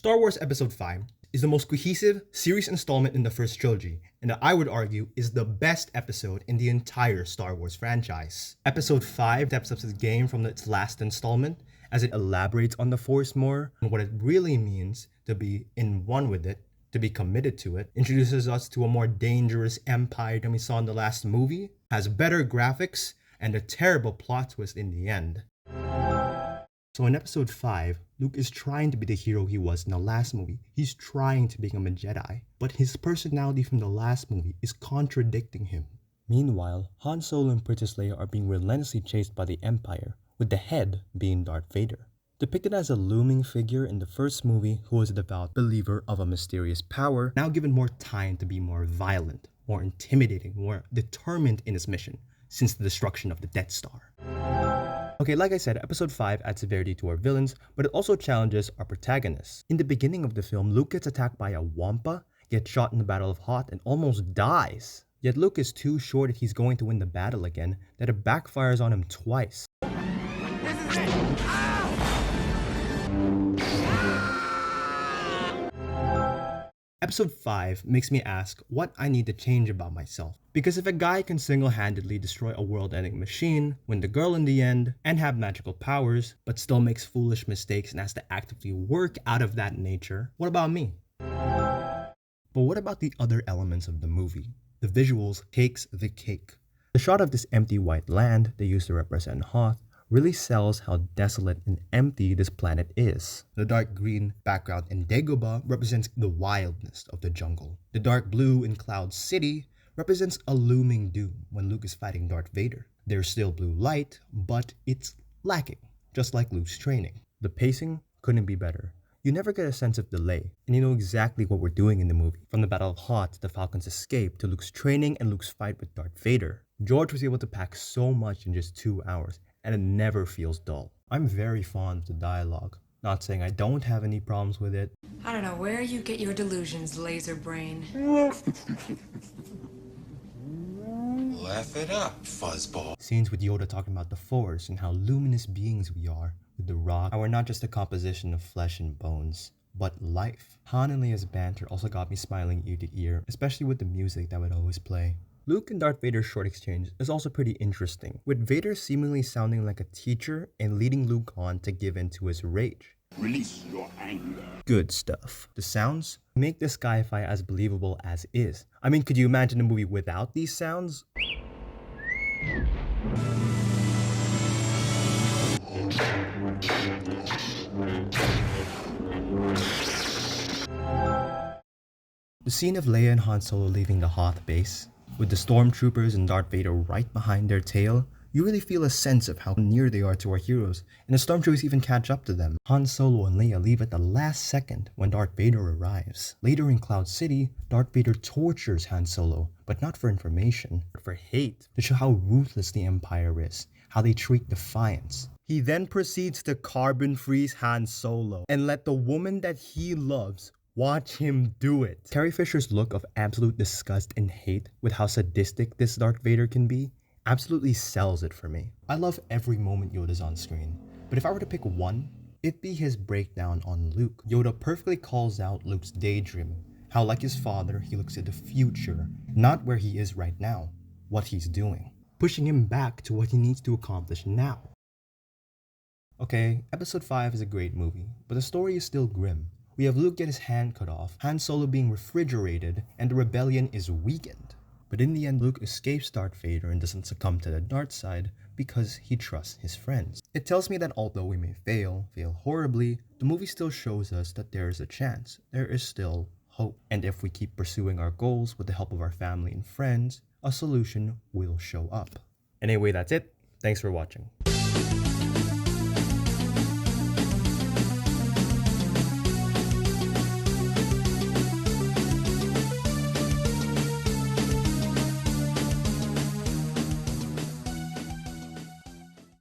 Star Wars Episode 5 is the most cohesive series installment in the first trilogy, and I would argue is the best episode in the entire Star Wars franchise. Episode 5 steps up its game from its last installment as it elaborates on the Force more and what it really means to be in one with it, to be committed to it, introduces us to a more dangerous empire than we saw in the last movie, has better graphics, and a terrible plot twist in the end. So in episode 5, Luke is trying to be the hero he was in the last movie. He's trying to become a Jedi, but his personality from the last movie is contradicting him. Meanwhile, Han Solo and Princess Leia are being relentlessly chased by the Empire, with the head being Darth Vader. Depicted as a looming figure in the first movie who was a devout believer of a mysterious power, now given more time to be more violent, more intimidating, more determined in his mission, since the destruction of the Death Star. Okay, like I said, episode 5 adds severity to our villains, but it also challenges our protagonists. In the beginning of the film, Luke gets attacked by a Wampa, gets shot in the Battle of Hoth, and almost dies. Yet Luke is too sure that he's going to win the battle again, that it backfires on him twice. Episode 5 makes me ask what I need to change about myself. Because if a guy can single-handedly destroy a world-ending machine, win the girl in the end, and have magical powers, but still makes foolish mistakes and has to actively work out of that nature, what about me? But what about the other elements of the movie? The visuals takes the cake. The shot of this empty white land they used to represent Hoth really sells how desolate and empty this planet is. The dark green background in Dagobah represents the wildness of the jungle. The dark blue in Cloud City represents a looming doom when Luke is fighting Darth Vader. There's still blue light, but it's lacking, just like Luke's training. The pacing couldn't be better. You never get a sense of delay, and you know exactly what we're doing in the movie. From the Battle of Hoth to the Falcon's escape to Luke's training and Luke's fight with Darth Vader. George was able to pack so much in just 2 hours, and it never feels dull. I'm very fond of the dialogue. Not saying I don't have any problems with it. I don't know where you get your delusions, laser brain. Laugh it up, fuzzball. Scenes with Yoda talking about the Force and how luminous beings we are, with the Rock, how we're not just a composition of flesh and bones, but life. Han and Leia's banter also got me smiling ear to ear, especially with the music that would always play. Luke and Darth Vader's short exchange is also pretty interesting, with Vader seemingly sounding like a teacher and leading Luke on to give in to his rage. Release your anger. Good stuff. The sounds make the sci-fi as believable as is. I mean, could you imagine a movie without these sounds? The scene of Leia and Han Solo leaving the Hoth base, with the stormtroopers and Darth Vader right behind their tail, you really feel a sense of how near they are to our heroes, and the stormtroopers even catch up to them. Han Solo and Leia leave at the last second when Darth Vader arrives. Later in Cloud City, Darth Vader tortures Han Solo, but not for information, but for hate, to show how ruthless the Empire is, how they treat defiance. He then proceeds to carbon freeze Han Solo, and let the woman that he loves watch him do it. Carrie Fisher's look of absolute disgust and hate with how sadistic this Darth Vader can be absolutely sells it for me. I love every moment Yoda's on screen, but if I were to pick one, it'd be his breakdown on Luke. Yoda perfectly calls out Luke's daydream, how like his father, he looks at the future, not where he is right now, what he's doing, pushing him back to what he needs to accomplish now. Okay, episode 5 is a great movie, but the story is still grim. We have Luke get his hand cut off, Han Solo being refrigerated, and the rebellion is weakened. But in the end, Luke escapes Darth Vader and doesn't succumb to the dark side because he trusts his friends. It tells me that although we may fail horribly, the movie still shows us that there is a chance, there is still hope. And if we keep pursuing our goals with the help of our family and friends, a solution will show up. Anyway, that's it. Thanks for watching.